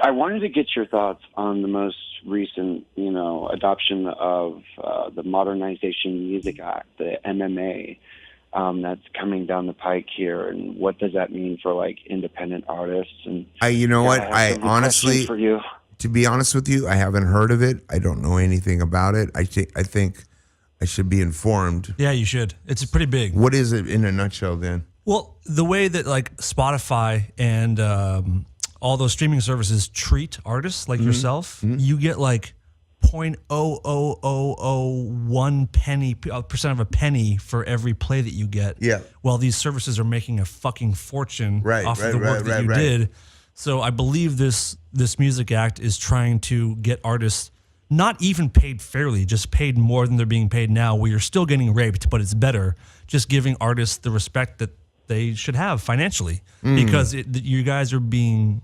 I wanted to get your thoughts on the most recent, adoption of the Modernization Music Act, the MMA, that's coming down the pike here, and what does that mean for like independent artists? And you know what? I honestly, for you. To be honest with you, I haven't heard of it. I don't know anything about it. I think I should be informed. Yeah, you should. It's pretty big. What is it in a nutshell, then? Well, the way that like Spotify and all those streaming services treat artists like yourself, you get like 0.00001 percent of a penny for every play that you get. Yeah. While these services are making a fucking fortune off of the work that you did. So I believe this Music Act is trying to get artists not even paid fairly, just paid more than they're being paid now, where you're still getting raped, but it's better. Just giving artists the respect that they should have financially, because you guys are being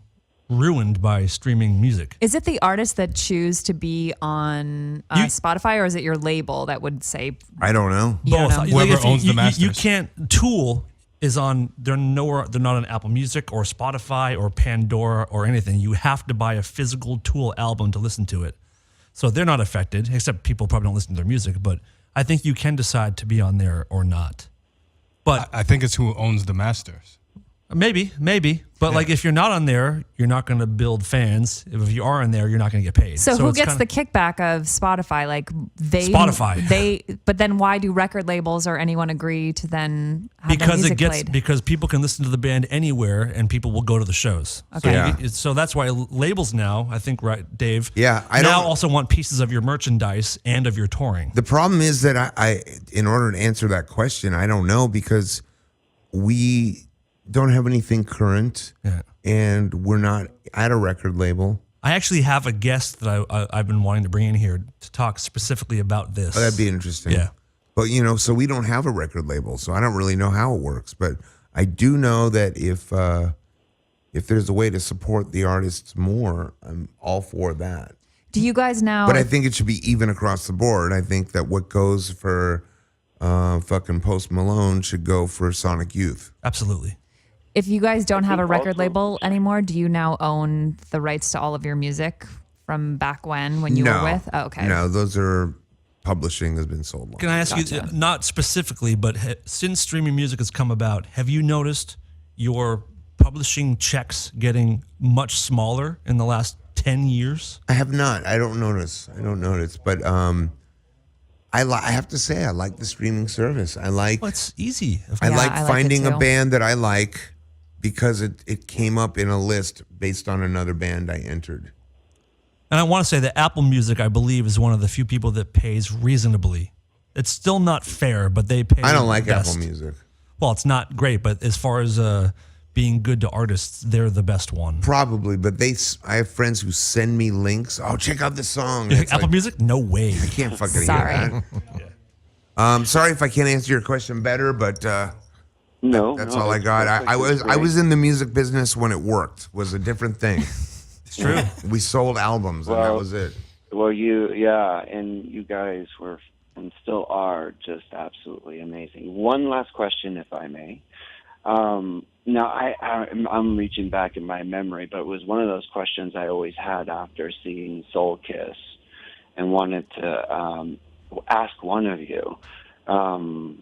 ruined by streaming music. Is it the artists that choose to be on Spotify, or is it your label that would say? I don't know. Both. Whoever owns the masters. You can't. Tool is on. They're not on Apple Music or Spotify or Pandora or anything. You have to buy a physical Tool album to listen to it. So they're not affected, except people probably don't listen to their music. But I think you can decide to be on there or not. But I think it's who owns the masters. Maybe. But like if you're not on there, you're not going to build fans. If you are on there, you're not going to get paid. So who gets the kickback of Spotify? Like Spotify. But then why do record labels or anyone agree to then have their music played? Because people can listen to the band anywhere and people will go to the shows. Okay. So that's why labels now, I think, right, Dave? Yeah. Now also want pieces of your merchandise and of your touring. The problem is that I in order to answer that question, I don't know, because we don't have anything current, and we're not at a record label. I actually have a guest that I've been wanting to bring in here to talk specifically about this. Oh, that'd be interesting. Yeah. But, so we don't have a record label, so I don't really know how it works. But I do know that if there's a way to support the artists more, I'm all for that. Do you guys now? But I think it should be even across the board. I think that what goes for fucking Post Malone should go for Sonic Youth. Absolutely. If you guys don't have a record label anymore, do you now own the rights to all of your music from back when you were with? Oh, okay. No, those are publishing has been sold. Can I ask you, not specifically, but since streaming music has come about, have you noticed your publishing checks getting much smaller in the last 10 years? I have not. I don't notice. But I have to say, I like the streaming service. Well, it's easy. I like finding a band that I like because it came up in a list based on another band I entered. And I want to say that Apple Music, I believe, is one of the few people that pays reasonably. It's still not fair, but they pay. I don't like best. Apple Music. Well, it's not great, but as far as being good to artists, they're the best one. Probably, but I have friends who send me links. Oh, check out this song. Apple Music? No way. I can't fucking Sorry. hear that. Sorry if I can't answer your question better, but that's all I got. I was in the music business when it worked. Was a different thing. It's true. We sold albums, and that was it. Well, and you guys were and still are just absolutely amazing. One last question, if I may. Now, I'm reaching back in my memory, but it was one of those questions I always had after seeing Soul Kiss, and wanted to ask one of you. And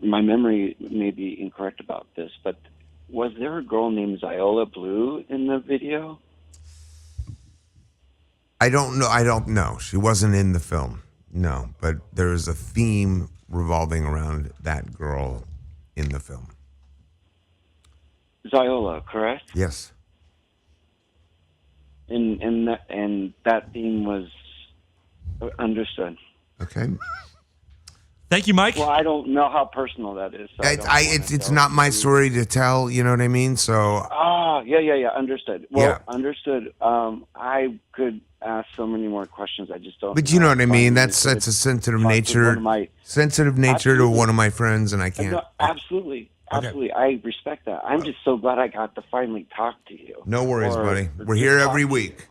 my memory may be incorrect about this, but was there a girl named Ziola Blue in the video? I don't know. She wasn't in the film. No, but there's a theme revolving around that girl in the film. Ziola, correct? Yes. And that theme was understood. Okay. Thank you, Mike. Well, I don't know how personal that is. So it's not my story to tell. You know what I mean? So. Yeah. Understood. Well, understood. I could ask so many more questions. I just don't. But you know what I mean? That's a sensitive nature. Sensitive nature to one of my friends, and I can't. No, absolutely. Okay. I respect that. I'm just so glad I got to finally talk to you. No worries, buddy. We're here every week.